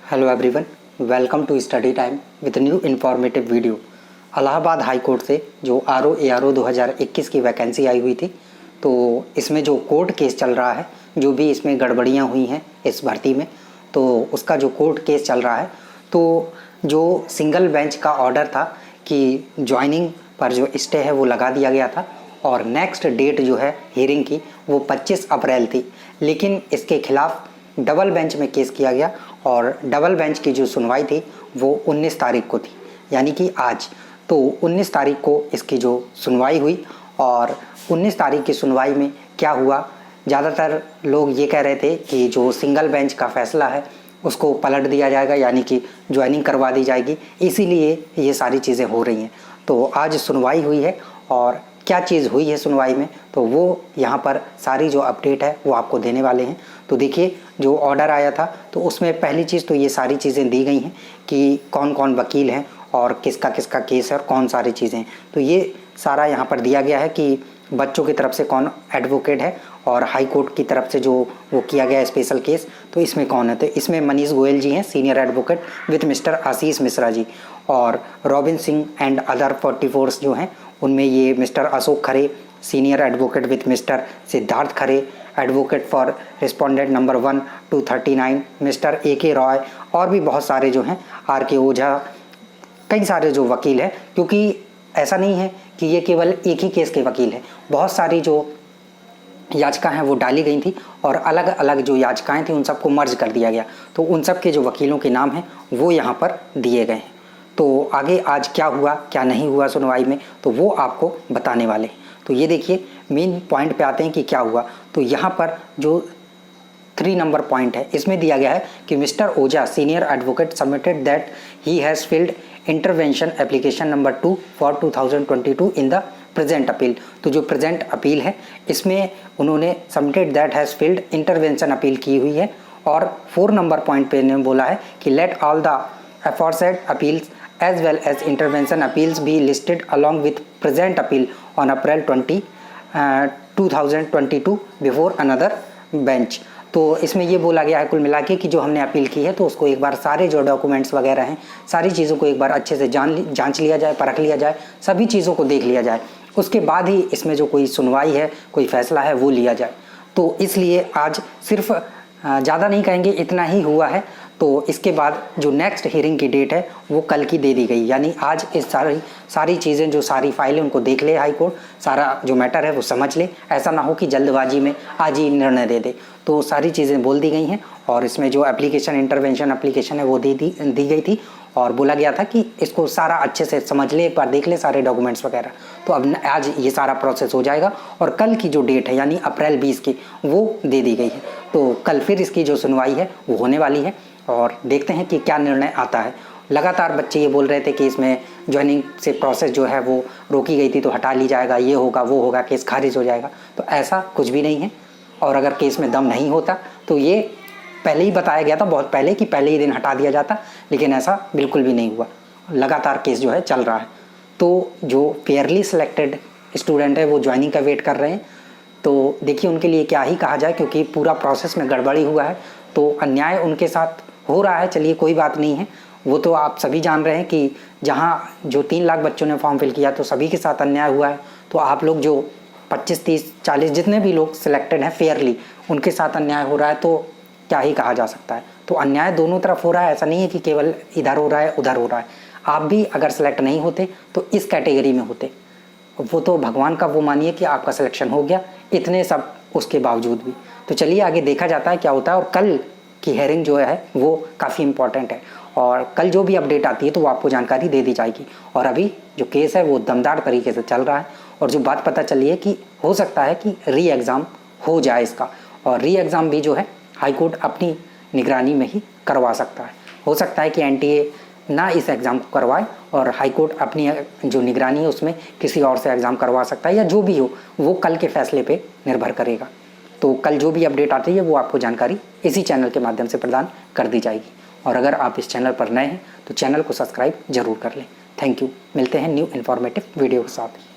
Hello everyone, welcome to study time with new informative video. Allahabad high court से जो RO ARO 2021 की vacancy आई हुई थी, तो इसमें जो कोर्ट केस चल रहा है, जो भी इसमें गड़बड़ियां हुई हैं इस भर्ती में, तो उसका जो कोर्ट केस चल रहा है, तो जो सिंगल बेंच का ऑर्डर था कि ज्वाइनिंग पर जो स्टे है वो लगा दिया गया था और नेक्स्ट डेट जो है हियरिंग की वो 25 अप्रैल थी। लेकिन इसके खिलाफ डबल बेंच में केस किया गया और डबल बेंच की जो सुनवाई थी वो 19 तारीख को थी, यानी कि आज। तो 19 तारीख को इसकी जो सुनवाई हुई और 19 तारीख की सुनवाई में क्या हुआ, ज़्यादातर लोग ये कह रहे थे कि जो सिंगल बेंच का फैसला है उसको पलट दिया जाएगा, यानी कि ज्वाइनिंग करवा दी जाएगी, इसीलिए ये सारी चीज़ें हो रही हैं। तो आज सुनवाई हुई है और क्या चीज़ हुई है सुनवाई में, तो वो यहाँ पर सारी जो अपडेट है वो आपको देने वाले हैं। तो देखिए, जो ऑर्डर आया था तो उसमें पहली चीज़ तो ये सारी चीज़ें दी गई हैं कि कौन कौन वकील हैं और किसका किसका केस है और कौन सारी चीज़ें हैं। तो ये सारा यहाँ पर दिया गया है कि बच्चों की तरफ से कौन एडवोकेट है और हाई कोर्ट की तरफ से जो वो किया गया स्पेशल केस, तो इसमें कौन है। तो इसमें मनीष गोयल जी हैं, senior advocate with mister Ashish Mishra ji, और रॉबिन सिंह एंड अदर 44 जो हैं उनमें ये mister Ashok Khare, senior advocate with mister Siddharth Khare, advocate for respondent number 1 to 39 mister AK Roy, और भी बहुत सारे जो हैं, RK ओझा, कई सारे जो वकील हैं। क्योंकि ऐसा नहीं है कि ये केवल एक ही केस के वकील हैं, बहुत सारी जो याचिकाएं हैं वो डाली गई थी और अलग अलग जो याचिकाएं थी उन सबको मर्ज कर दिया गया। तो उन सब के जो वकीलों के नाम हैं वो यहाँ पर दिए गए हैं। तो आगे आज क्या हुआ क्या नहीं हुआ सुनवाई में, तो वो आपको बताने वाले हैं। तो ये देखिए, मेन पॉइंट पे आते हैं कि क्या हुआ। तो यहाँ पर जो 3 नंबर पॉइंट है इसमें दिया गया है कि mister Ojha senior advocate submitted that he has field intervention application number 2 for 2022 in the present appeal. तो जो प्रेजेंट अपील है इसमें उन्होंने submitted that has field intervention appeal की हुई है। और 4 नंबर पॉइंट पे इन्होंने बोला है कि let all the aforesaid appeals as well as intervention appeals be listed along with present appeal on April 20, 2022 before another bench। तो इसमें ये बोला गया है कुल मिला के कि जो हमने अपील की है तो उसको एक बार सारे जो डॉक्यूमेंट्स वगैरह हैं, सारी चीज़ों को एक बार अच्छे से जांच लिया जाए, परख लिया जाए, सभी चीज़ों को देख लिया जाए, उसके बाद ही इसमें जो कोई सुनवाई है, कोई फैसला है वो लिया जाए। तो इसलिए आज सिर्फ ज़्यादा नहीं कहेंगे, इतना ही हुआ है। तो इसके बाद जो नेक्स्ट हियरिंग की डेट है वो कल की दे दी गई, यानी आज इस सारी चीज़ें, जो सारी फाइलें उनको देख ले हाई कोर्ट, सारा जो मैटर है वो समझ ले। ऐसा ना हो कि जल्दबाजी में आज ही निर्णय दे दे। तो सारी चीज़ें बोल दी गई हैं और इसमें जो एप्लीकेशन इंटरवेंशन एप्लीकेशन है वो दी गई थी और बोला गया था कि इसको सारा अच्छे से समझ ले, एक बार देख ले सारे डॉक्यूमेंट्स वगैरह। तो अब आज ये सारा प्रोसेस हो जाएगा और कल की जो डेट है यानी अप्रैल 20 की वो दे दी गई है। तो कल फिर इसकी जो सुनवाई है वो होने वाली है और देखते हैं कि क्या निर्णय आता है। लगातार बच्चे ये बोल रहे थे कि इसमें ज्वाइनिंग से प्रोसेस जो है वो रोकी गई थी तो हटा ली जाएगा, ये होगा वो होगा, केस खारिज हो जाएगा। तो ऐसा कुछ भी नहीं है और अगर केस में दम नहीं होता तो ये पहले ही बताया गया था, बहुत पहले, कि पहले ही दिन हटा दिया जाता, लेकिन ऐसा बिल्कुल भी नहीं हुआ। लगातार केस जो है चल रहा है। तो जो फेयरली सिलेक्टेड स्टूडेंट है वो ज्वाइनिंग का वेट कर रहे हैं। तो देखिए उनके लिए क्या ही कहा जाए, क्योंकि पूरा प्रोसेस में गड़बड़ी हुआ है, तो अन्याय उनके साथ हो रहा है। चलिए कोई बात नहीं है, वो तो आप सभी जान रहे हैं कि जहाँ जो 3 लाख बच्चों ने फॉर्म फिल किया तो सभी के साथ अन्याय हुआ है। तो आप लोग जो 25, 30, 40 जितने भी लोग सिलेक्टेड हैं फेयरली, उनके साथ अन्याय हो रहा है, तो क्या ही कहा जा सकता है। तो अन्याय दोनों तरफ हो रहा है, ऐसा नहीं है कि केवल इधर हो रहा है उधर हो रहा है। आप भी अगर सेलेक्ट नहीं होते तो इस कैटेगरी में होते, वो तो भगवान का वो मानिए कि आपका सिलेक्शन हो गया, इतने सब उसके बावजूद भी। तो चलिए आगे देखा जाता है क्या होता है। और कल की हेयरिंग जो है वो काफ़ी इंपॉर्टेंट है और कल जो भी अपडेट आती है तो वो आपको जानकारी दे दी जाएगी। और अभी जो केस है वो दमदार तरीके से चल रहा है और जो बात पता चली है कि हो सकता है कि री एग्ज़ाम हो जाए इसका, और री एग्ज़ाम भी जो है हाई कोर्ट अपनी निगरानी में ही करवा सकता है। हो सकता है कि NTA ना इस एग्ज़ाम को करवाए और हाई कोर्ट अपनी जो निगरानी है उसमें किसी और से एग्ज़ाम करवा सकता है, या जो भी हो वो कल के फैसले पे निर्भर करेगा। तो कल जो भी अपडेट आती है वो आपको जानकारी इसी चैनल के माध्यम से प्रदान कर दी जाएगी। और अगर आप इस चैनल पर नए हैं तो चैनल को सब्सक्राइब जरूर कर लें। Thank you. मिलते हैं न्यू इन्फॉर्मेटिव वीडियो के साथ।